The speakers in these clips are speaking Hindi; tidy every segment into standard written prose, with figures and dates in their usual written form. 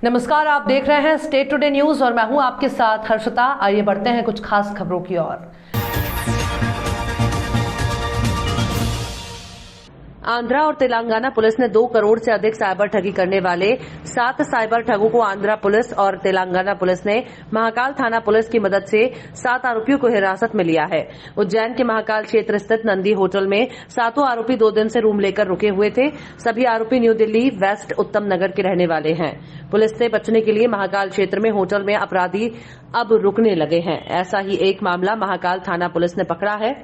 नमस्कार, आप देख रहे हैं स्टेट टुडे न्यूज और मैं हूं आपके साथ हर्षिता। आइए बढ़ते हैं कुछ खास खबरों की ओर। आंध्रा और तेलंगाना पुलिस ने 2 करोड़ से अधिक साइबर ठगी करने वाले 7 साइबर ठगों को आंध्रा पुलिस और तेलंगाना पुलिस ने महाकाल थाना पुलिस की मदद से 7 आरोपियों को हिरासत में लिया है। उज्जैन के महाकाल क्षेत्र स्थित नंदी होटल में 7 आरोपी 2 दिन से रूम लेकर रुके हुए थे। सभी आरोपी न्यू दिल्ली वेस्ट उत्तम नगर के रहने वाले हैं। पुलिस से बचने के लिए महाकाल क्षेत्र में होटल में अपराधी अब रुकने लगे हैं। ऐसा ही एक मामला महाकाल थाना पुलिस ने पकड़ा है।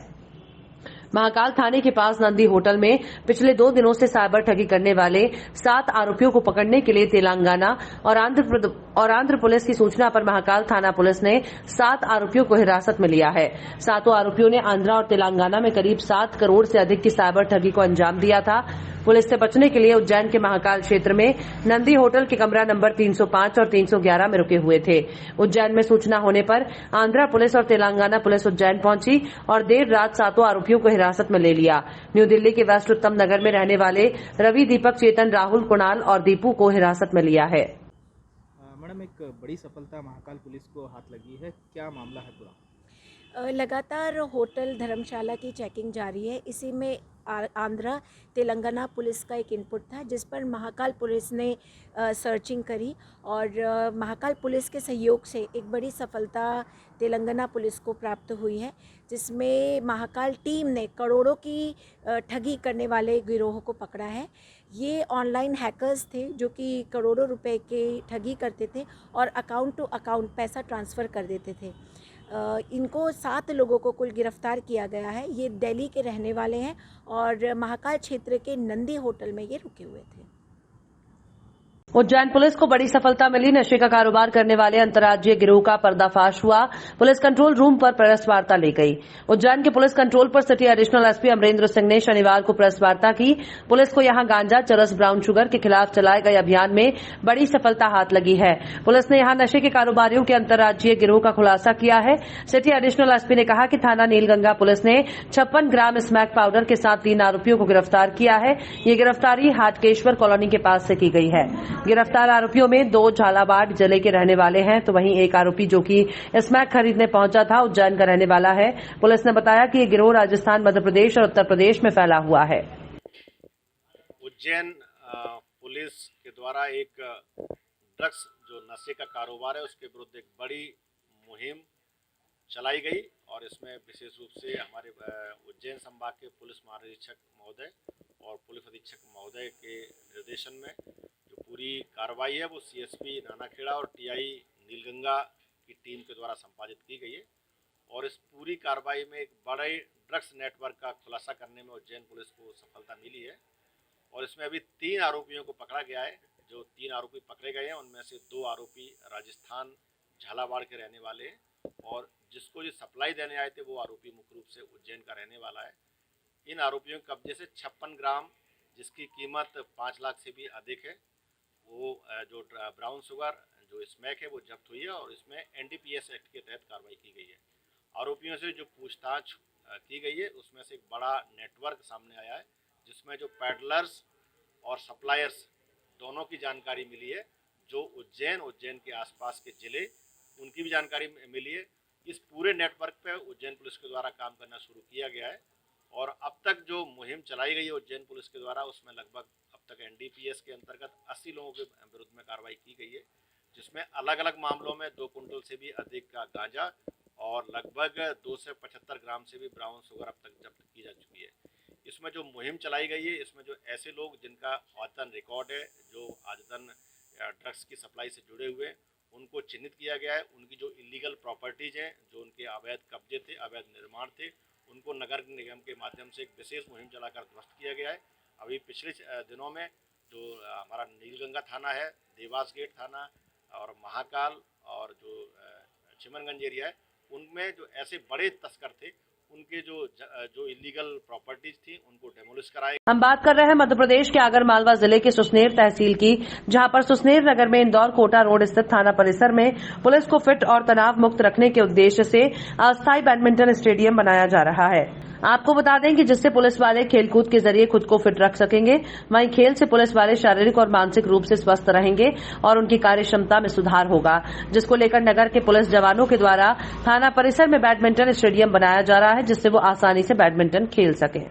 महाकाल थाने के पास नंदी होटल में पिछले 2 दिनों से साइबर ठगी करने वाले 7 आरोपियों को पकड़ने के लिए तेलंगाना और आंध्र पुलिस की सूचना पर महाकाल थाना पुलिस ने 7 आरोपियों को हिरासत में लिया है। 7 आरोपियों ने आंध्रा और तेलंगाना में करीब 7 करोड़ से अधिक की साइबर ठगी को अंजाम दिया था। पुलिस से बचने के लिए उज्जैन के महाकाल क्षेत्र में नंदी होटल के कमरा नंबर 305 और 311 में रुके हुए थे। उज्जैन में सूचना होने पर आंध्रा पुलिस और तेलंगाना पुलिस उज्जैन पहुंची और देर रात 7 आरोपियों को हिरासत में ले लिया। न्यू दिल्ली के वेस्ट उत्तम नगर में रहने वाले रवि, दीपक, चेतन, राहुल, कुणाल और दीपू को हिरासत में लिया है। मैडम, एक बड़ी सफलता महाकाल पुलिस को हाथ लगी है, क्या मामला है पूरा? लगातार होटल धर्मशाला की चेकिंग जारी है। इसी में आंध्रा तेलंगाना पुलिस का एक इनपुट था, जिस पर महाकाल पुलिस ने सर्चिंग करी और महाकाल पुलिस के सहयोग से एक बड़ी सफलता तेलंगाना पुलिस को प्राप्त हुई है, जिसमें महाकाल टीम ने करोड़ों की ठगी करने वाले गिरोह को पकड़ा है। ये ऑनलाइन हैकर्स थे जो कि करोड़ों रुपए के ठगी करते थे और अकाउंट टू अकाउंट पैसा ट्रांसफ़र कर देते थे। इनको 7 लोगों को कुल गिरफ्तार किया गया है। ये दिल्ली के रहने वाले हैं और महाकाल क्षेत्र के नंदी होटल में ये रुके हुए थे। उज्जैन पुलिस को बड़ी सफलता मिली। नशे का कारोबार करने वाले अंतर्राज्यीय गिरोह का पर्दाफाश हुआ। पुलिस कंट्रोल रूम पर प्रेस वार्ता ली गई। उज्जैन के पुलिस कंट्रोल पर city additional SP Amrendra Singh ने शनिवार को प्रेस वार्ता की। पुलिस को यहां गांजा, चरस, ब्राउन शुगर के खिलाफ चलाए गए अभियान में बड़ी सफलता हाथ लगी है। पुलिस ने यहां नशे के कारोबारियों के अंतर्राज्यीय गिरोह का खुलासा किया है। सिटी एडिशनल एसपी ने कहा कि थाना नीलगंगा पुलिस ने 56 ग्राम स्मैक पाउडर के साथ 3 आरोपियों को गिरफ्तार किया है। ये गिरफ्तारी हाटकेश्वर कॉलोनी के पास से की गई है। गिरफ्तार आरोपियों में 2 झालावाड़ जिले के रहने वाले हैं, तो वहीं एक आरोपी जो कि स्मैक खरीदने पहुंचा था उज्जैन का रहने वाला है। पुलिस ने बताया कि ये गिरोह राजस्थान, मध्य प्रदेश और उत्तर प्रदेश में फैला हुआ है। उज्जैन पुलिस के द्वारा एक ड्रग्स जो नशे का कारोबार है उसके विरुद्ध एक बड़ी मुहिम चलाई गई और इसमें विशेष रूप से हमारे उज्जैन संभाग के पुलिस महानिरीक्षक महोदय और पुलिस अधीक्षक महोदय के निर्देशन में जो पूरी कार्रवाई है वो सीएसपी नानाखेड़ा और टीआई नीलगंगा की टीम के द्वारा संपादित की गई है। और इस पूरी कार्रवाई में एक बड़े ड्रग्स नेटवर्क का खुलासा करने में उज्जैन पुलिस को सफलता मिली है और इसमें अभी 3 आरोपियों को पकड़ा गया है। जो 3 आरोपी पकड़े गए हैं उनमें से 2 आरोपी राजस्थान झालावाड़ के रहने वाले हैं और जिसको ये सप्लाई देने आए थे वो आरोपी मुख्य रूप से उज्जैन का रहने वाला है। इन आरोपियों के कब्जे से 56 ग्राम जिसकी कीमत 5 लाख से भी अधिक है वो जो ब्राउन शुगर जो स्मैक है वो जब्त हुई है और इसमें एनडीपीएस एक्ट के तहत कार्रवाई की गई है। आरोपियों से जो पूछताछ की गई है उसमें से एक बड़ा नेटवर्क सामने आया है जिसमें जो पैडलर्स और सप्लायर्स दोनों की जानकारी मिली है। जो उज्जैन के आसपास के जिले उनकी भी जानकारी मिली है। इस पूरे नेटवर्क पे उज्जैन पुलिस के द्वारा काम करना शुरू किया गया है और अब तक जो मुहिम चलाई गई है उज्जैन पुलिस के द्वारा उसमें लगभग अब तक एनडीपीएस के अंतर्गत 80 लोगों के विरुद्ध में कार्रवाई की गई है, जिसमें अलग अलग मामलों में 2 कुंटल से भी अधिक का गांजा और लगभग 2 से 75 ग्राम से भी ब्राउन शुगर अब तक जब्त की जा चुकी है। इसमें जो मुहिम चलाई गई है इसमें जो ऐसे लोग जिनका आदतन रिकॉर्ड है, जो आदतन ड्रग्स की सप्लाई से जुड़े हुए हैं, उनको चिन्हित किया गया है। उनकी जो इलीगल प्रॉपर्टीज हैं, जो उनके अवैध कब्जे थे, अवैध निर्माण थे, उनको नगर निगम के माध्यम से एक विशेष मुहिम चलाकर ध्वस्त किया गया है। अभी पिछले दिनों में जो हमारा नीलगंगा थाना है, देवास गेट थाना और महाकाल और जो चिमनगंज एरिया है, उनमें जो ऐसे बड़े तस्कर थे उनके जो इलीगल प्रॉपर्टीज थी उनको डेमोलिश कराए। हम बात कर रहे हैं मध्य प्रदेश के आगर मालवा जिले के सुसनेर तहसील की, जहां पर सुसनेर नगर में इंदौर कोटा रोड स्थित थाना परिसर में पुलिस को फिट और तनाव मुक्त रखने के उद्देश्य से अस्थायी बैडमिंटन स्टेडियम बनाया जा रहा है। आपको बता दें कि जिससे पुलिस वाले खेलकूद के जरिए खुद को फिट रख सकेंगे, वहीं खेल से पुलिस वाले शारीरिक और मानसिक रूप से स्वस्थ रहेंगे और उनकी कार्य क्षमता में सुधार होगा, जिसको लेकर नगर के पुलिस जवानों के द्वारा थाना परिसर में बैडमिंटन स्टेडियम बनाया जा रहा है, जिससे वो आसानी से बैडमिंटन खेल सकें।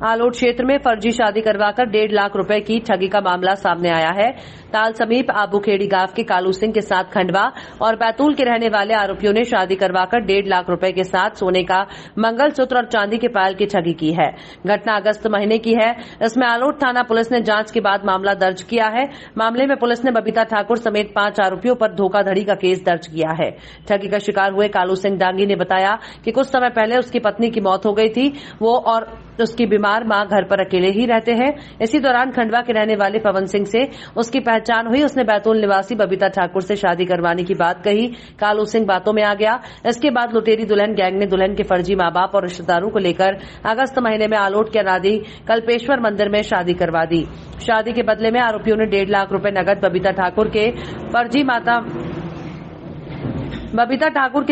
आलोट क्षेत्र में फर्जी शादी करवाकर 1.5 लाख रुपए की ठगी का मामला सामने आया है। ताल समीप आबूखेड़ी गांव के कालू सिंह के साथ खंडवा और बैतूल के रहने वाले आरोपियों ने शादी करवाकर 1.5 लाख रुपए के साथ सोने का मंगलसूत्र और चांदी के पायल की ठगी की है। घटना अगस्त महीने की है। इसमें आलोट थाना पुलिस ने जांच के बाद मामला दर्ज किया है। मामले में पुलिस ने बबीता ठाकुर समेत 5 आरोपियों पर धोखाधड़ी का केस दर्ज किया है। ठगी का शिकार हुए कालू सिंह डांगी ने बताया कि कुछ समय पहले उसकी पत्नी की मौत हो गई थी। वो और उसकी बीमार मां घर पर अकेले ही रहते हैं। इसी दौरान खंडवा के रहने वाले पवन सिंह से उसकी पहचान हुई। उसने बैतूल निवासी बबीता ठाकुर से शादी करवाने की बात कही। कालू सिंह बातों में आ गया। इसके बाद लुटेरी दुल्हन गैंग ने दुल्हन के फर्जी मां बाप और रिश्तेदारों को लेकर अगस्त महीने में आलोट के अनादि कल्पेश्वर मंदिर में शादी करवा दी। शादी के बदले में आरोपियों ने 1.5 लाख रुपए नगद बबीता ठाकुर के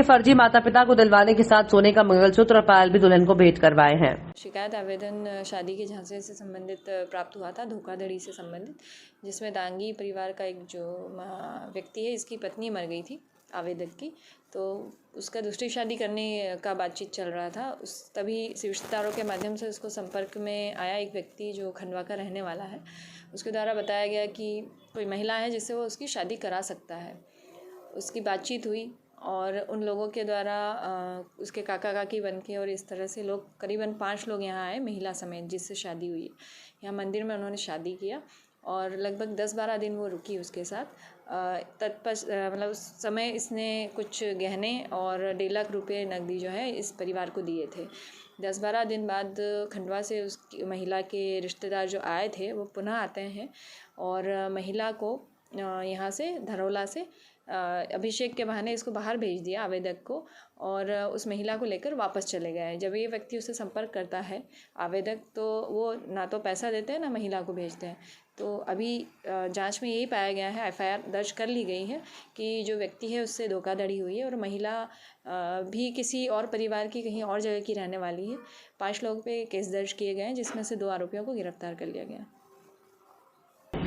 फर्जी माता पिता को दिलवाने के साथ सोने का मंगलसूत्र और पायल भी दुल्हन को भेंट करवाए हैं। शिकायत आवेदन शादी के झांसे से संबंधित प्राप्त हुआ था, धोखाधड़ी से संबंधित, जिसमें दांगी परिवार का एक जो व्यक्ति है, इसकी पत्नी मर गई थी आवेदक की, तो उसका दूसरी शादी करने का बातचीत चल रहा था। तभी रिश्तेदारों के माध्यम से उसको संपर्क में आया एक व्यक्ति जो खंडवा का रहने वाला है। उसके द्वारा बताया गया कि कोई महिला है जिससे वो उसकी शादी करा सकता है। उसकी बातचीत हुई और उन लोगों के द्वारा उसके काका काकी बन के और इस तरह से लोग करीबन 5 लोग यहाँ आए, महिला समेत, जिससे शादी हुई। यहाँ मंदिर में उन्होंने शादी किया और लगभग 10-12 दिन वो रुकी उसके साथ। मतलब उस समय इसने कुछ गहने और 1.5 लाख रुपये नकदी जो है इस परिवार को दिए थे। 10-12 दिन बाद खंडवा से उस महिला के रिश्तेदार जो आए थे वो पुनः आते हैं और महिला को यहाँ से धरौला से अभिषेक के बहाने इसको बाहर भेज दिया आवेदक को और उस महिला को लेकर वापस चले गए। जब ये व्यक्ति उससे संपर्क करता है आवेदक, तो वो ना तो पैसा देते हैं ना महिला को भेजते हैं। तो अभी जांच में यही पाया गया है, FIR दर्ज कर ली गई है कि जो व्यक्ति है उससे धोखाधड़ी हुई है और महिला भी किसी और परिवार की कहीं और जगह की रहने वाली है। 5 लोगों पे केस दर्ज किए गए हैं, जिसमें से 2 आरोपियों को गिरफ्तार कर लिया गया।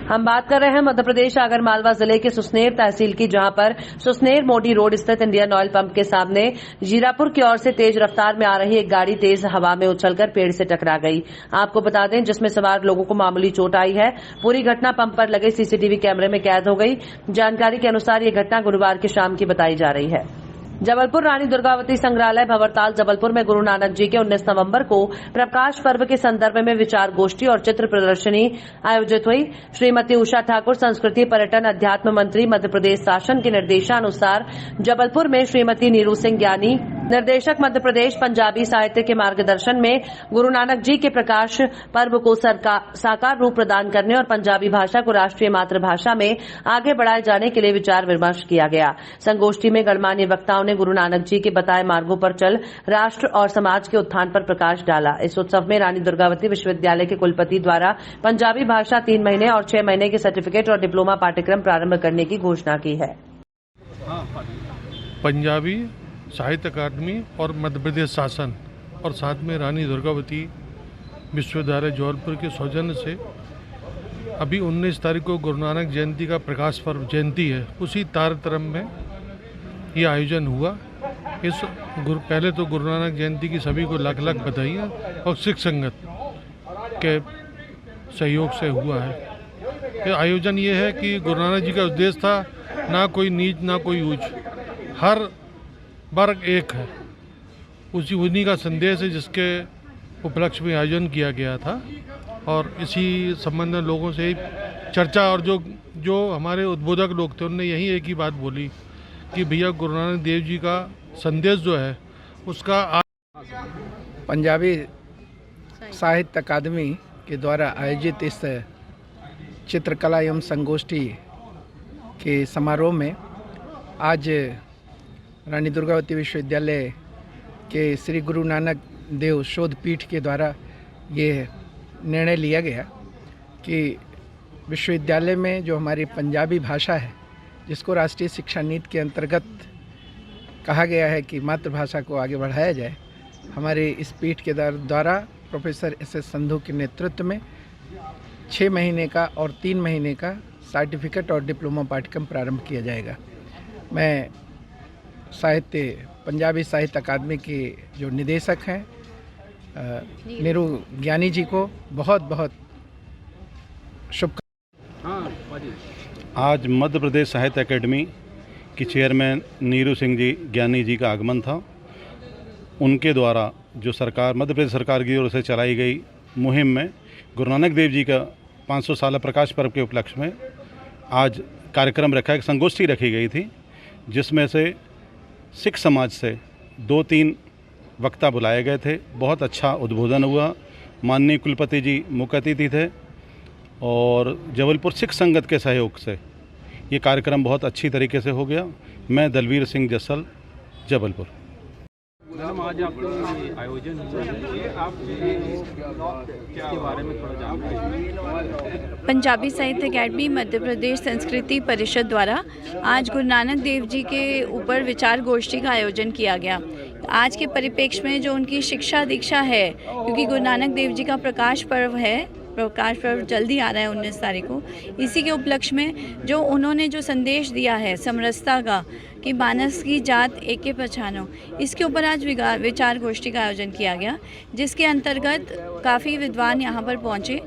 हम बात कर रहे हैं मध्य प्रदेश आगर मालवा जिले के सुसनेर तहसील की, जहां पर सुसनेर मोटी रोड स्थित इंडियन ऑयल पंप के सामने जीरापुर की ओर से तेज रफ्तार में आ रही एक गाड़ी तेज हवा में उछलकर पेड़ से टकरा गई। आपको बता दें, जिसमें सवार लोगों को मामूली चोट आई है। पूरी घटना पंप पर लगे CCTV कैमरे में कैद हो गई। जानकारी के अनुसार ये घटना गुरुवार की शाम की बताई जा रही है। जबलपुर रानी दुर्गावती संग्रहालय भंवरताल जबलपुर में गुरु नानक जी के 19 नवंबर को प्रकाश पर्व के संदर्भ में विचार गोष्ठी और चित्र प्रदर्शनी आयोजित हुई। श्रीमती उषा ठाकुर संस्कृति पर्यटन अध्यात्म मंत्री मध्य प्रदेश शासन के निर्देशानुसार जबलपुर में श्रीमती नीरू सिंह ज्ञानी निर्देशक मध्य प्रदेश पंजाबी साहित्य के मार्गदर्शन में गुरु नानक जी के प्रकाश पर्व को साकार रूप प्रदान करने और पंजाबी भाषा को राष्ट्रीय मातृभाषा में आगे बढ़ाए जाने के लिए विचार विमर्श किया गया। संगोष्ठी में गणमान्य वक्ताओं ने गुरु नानक जी के बताए मार्गों पर चल राष्ट्र और समाज के उत्थान पर प्रकाश डाला। इस उत्सव में रानी दुर्गावती विश्वविद्यालय के कुलपति द्वारा पंजाबी भाषा 3 महीने और 6 महीने के सर्टिफिकेट और डिप्लोमा पाठ्यक्रम प्रारंभ करने की घोषणा की है। पंजाबी साहित्य अकादमी और मध्य प्रदेश शासन और साथ में रानी दुर्गावती विश्वविद्यालय जबलपुर के सौजन्य से अभी 19 तारीख को गुरु नानक जयंती का प्रकाश पर्व जयंती है, उसी तारतम्य में ये आयोजन हुआ। पहले तो गुरु नानक जयंती की सभी को लाख लाख बधाइयाँ और सिख संगत के सहयोग से हुआ है। ये आयोजन ये है कि गुरु नानक जी का उद्देश्य था ना कोई नीच ना कोई ऊंच, हर वर्ग एक है, उन्हीं का संदेश है जिसके उपलक्ष्य में आयोजन किया गया था। और इसी संबंध में लोगों से चर्चा और जो हमारे उद्बोधक लोग थे उनने यही एक ही बात बोली कि भैया गुरु नानक देव जी का संदेश जो है उसका पंजाबी साहित्य अकादमी के द्वारा आयोजित इस चित्रकला एवं संगोष्ठी के समारोह में आज रानी दुर्गावती विश्वविद्यालय के श्री गुरु नानक देव शोध पीठ के द्वारा ये निर्णय लिया गया कि विश्वविद्यालय में जो हमारी पंजाबी भाषा है, जिसको राष्ट्रीय शिक्षा नीति के अंतर्गत कहा गया है कि मातृभाषा को आगे बढ़ाया जाए, हमारे इस पीठ के द्वारा प्रोफेसर एस.एस. संधू के नेतृत्व में 6 महीने का और 3 महीने का सर्टिफिकेट और डिप्लोमा पाठ्यक्रम प्रारंभ किया जाएगा। मैं पंजाबी साहित्य अकादमी के जो निदेशक हैं नीरू ज्ञानी जी को बहुत बहुत शुभकामनाएं। आज मध्य प्रदेश साहित्य अकेडमी की चेयरमैन नीरू सिंह जी ज्ञानी जी का आगमन था। उनके द्वारा जो मध्य प्रदेश सरकार की ओर से चलाई गई मुहिम में गुरु नानक देव जी का 500 साल प्रकाश पर्व के उपलक्ष्य में आज कार्यक्रम रखा, एक संगोष्ठी रखी गई थी, जिसमें से सिख समाज से 2-3 वक्ता बुलाए गए थे। बहुत अच्छा उद्बोधन हुआ। माननीय कुलपति जी मुख्य अतिथि थे और जबलपुर सिख संगत के सहयोग से ये कार्यक्रम बहुत अच्छी तरीके से हो गया। मैं दलवीर सिंह जसल, जबलपुर। मैडम, आज आपका आयोजन हुआ है, आप इसके बारे में थोड़ा जानकारी। पंजाबी साहित्य अकेडमी मध्य प्रदेश संस्कृति परिषद द्वारा आज गुरु नानक देव जी के ऊपर विचार गोष्ठी का आयोजन किया गया। आज के परिप्रेक्ष्य में जो उनकी शिक्षा दीक्षा है, क्योंकि गुरु नानक देव जी का प्रकाश पर्व जल्दी आ रहा है 19 तारीख को, इसी के उपलक्ष्य में जो उन्होंने जो संदेश दिया है समरसता का कि मानस की जात एक के पहचानो, इसके ऊपर आज विचार गोष्ठी का आयोजन किया गया, जिसके अंतर्गत काफ़ी विद्वान यहाँ पर पहुँचे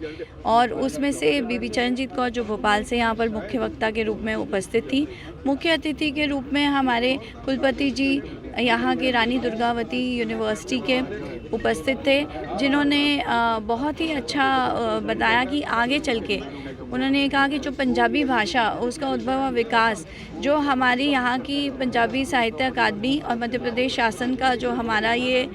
और उसमें से बीबी चरणजीत कौर जो भोपाल से यहाँ पर मुख्य वक्ता के रूप में उपस्थित थी। मुख्य अतिथि के रूप में हमारे कुलपति जी यहाँ के रानी दुर्गावती यूनिवर्सिटी के उपस्थित थे, जिन्होंने बहुत ही अच्छा बताया कि आगे चल के उन्होंने कहा कि जो पंजाबी भाषा उसका उद्भव और विकास, जो हमारी यहाँ की पंजाबी साहित्य अकादमी और मध्य प्रदेश शासन का जो हमारा ये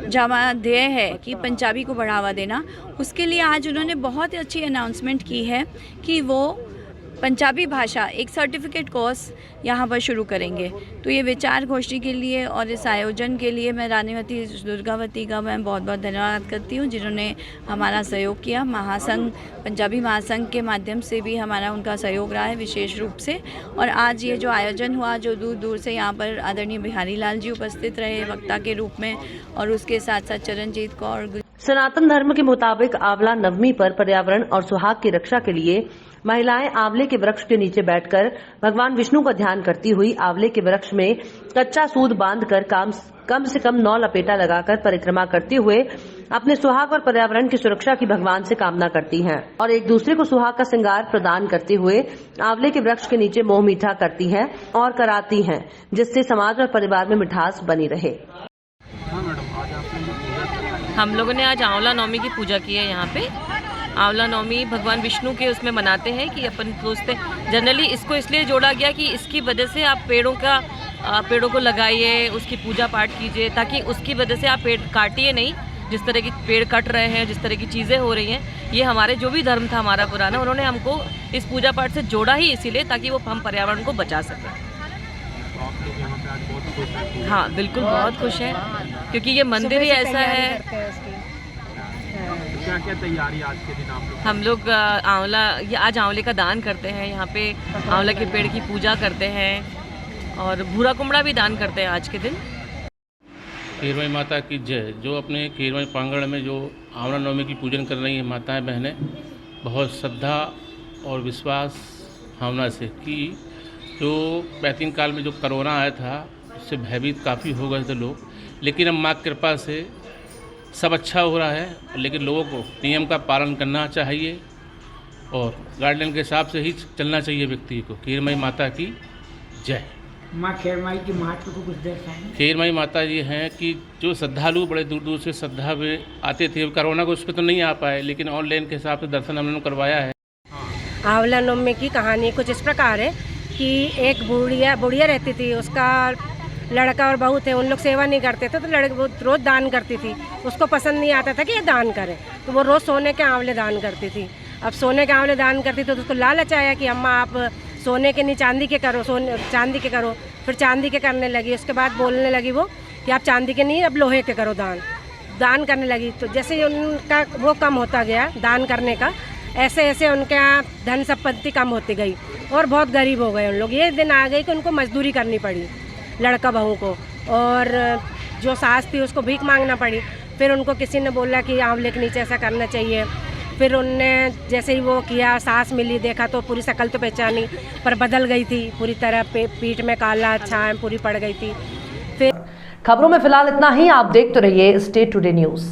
जमा ध्येय है कि पंजाबी को बढ़ावा देना, उसके लिए आज उन्होंने बहुत ही अच्छी अनाउंसमेंट की है कि वो पंजाबी भाषा एक सर्टिफिकेट कोर्स यहाँ पर शुरू करेंगे। तो ये विचार गोष्ठी के लिए और इस आयोजन के लिए मैं रानीवती दुर्गावती का मैं बहुत बहुत धन्यवाद करती हूँ, जिन्होंने हमारा सहयोग किया। महासंघ, पंजाबी महासंघ के माध्यम से भी हमारा उनका सहयोग रहा है विशेष रूप से। और आज ये जो आयोजन हुआ, जो दूर दूर से यहाँ पर आदरणीय बिहारी लाल जी उपस्थित रहे वक्ता के रूप में, और उसके साथ साथ चरणजीत कौर। सनातन धर्म के मुताबिक आंवला नवमी पर पर्यावरण और सुहाग की रक्षा के लिए महिलाएं आंवले के वृक्ष के नीचे बैठकर भगवान विष्णु का ध्यान करती हुई आंवले के वृक्ष में कच्चा सूद बांधकर कम से कम 9 लपेटा लगाकर परिक्रमा करते हुए अपने सुहाग और पर्यावरण की सुरक्षा की भगवान से कामना करती हैं और एक दूसरे को सुहाग का श्रृंगार प्रदान करते हुए आंवले के वृक्ष के नीचे मोह मीठा करती हैं और कराती हैं, जिससे समाज और परिवार में मिठास बनी रहे। हम लोगों ने आज आंवला नवमी की पूजा की है। यहाँ पे आंवला नवमी भगवान विष्णु के उसमें मनाते हैं कि अपन सोचते जनरली इसको इसलिए जोड़ा गया कि इसकी वजह से आप पेड़ों को लगाइए, उसकी पूजा पाठ कीजिए, ताकि उसकी वजह से आप पेड़ काटिए नहीं। जिस तरह की पेड़ कट रहे हैं, जिस तरह की चीज़ें हो रही हैं, ये हमारे जो भी धर्म था हमारा पुराना, उन्होंने हमको इस पूजा पाठ से जोड़ा ही इसीलिए ताकि वो हम पर्यावरण को बचा सकें। हाँ बिल्कुल, बहुत खुश हैं क्योंकि ये मंदिर ही ऐसा है। क्या क्या तैयारी आज के दिन हम लोग आज आंवले का दान करते हैं, यहाँ पे आंवला के पेड़ की पूजा करते हैं और भूरा कुमड़ा भी दान करते हैं आज के दिन। खीरमई माता की जय। जो अपने खीरमई प्रांगण में जो आंवला नवमी की पूजन कर रही हैं माताएं बहनें, बहुत श्रद्धा और विश्वास भावना से कि जो प्राचीन काल में जो कोरोना आया था उससे भयभीत काफ़ी हो गए थे लोग, लेकिन अब माँ की कृपा से सब अच्छा हो रहा है। लेकिन लोगों को नियम का पालन करना चाहिए और गाइडलाइन के हिसाब से ही चलना चाहिए व्यक्ति को। खीरमई माता की जय। माँ खीरमई की महत्व को कुछ दर्शाएं। खीरमई माता ये हैं कि जो श्रद्धालु बड़े दूर दूर से श्रद्धा में आते थे, कोरोना को उस पर तो नहीं आ पाए, लेकिन ऑनलाइन के हिसाब से दर्शन हमने करवाया है। आंवला नवमी की कहानी कुछ इस प्रकार है कि एक बुढ़िया रहती थी, उसका लड़का और बहू थे, उन लोग सेवा नहीं करते थे, तो लड़के वो रोज़ दान करती थी। उसको पसंद नहीं आता था कि ये दान करें, तो वो रोज़ सोने के आंवले दान करती थी। अब सोने के आंवले दान करती थी तो उसको लालच आया कि अम्मा आप सोने के नहीं चांदी के करो, चांदी के करो। फिर चांदी के करने लगी। उसके बाद बोलने लगी वो कि आप चांदी के नहीं अब लोहे के करो दान। दान करने लगी तो जैसे ही उनका वो कम होता गया दान करने का, ऐसे ऐसे उनके यहाँ धन संपत्ति कम होती गई और बहुत गरीब हो गए उन लोग। ये दिन आ गई कि उनको मजदूरी करनी पड़ी लड़का बहू को, और जो सास थी उसको भीख मांगना पड़ी। फिर उनको किसी ने बोला कि आंवले के नीचे ऐसा करना चाहिए। फिर उनने जैसे ही वो किया, सास मिली, देखा तो पूरी शक्ल तो पहचानी पर बदल गई थी पूरी तरह, पीठ में काला छाया पूरी पड़ गई थी। फिर खबरों में फिलहाल इतना ही। आप देखते रहिए स्टेट टुडे न्यूज़।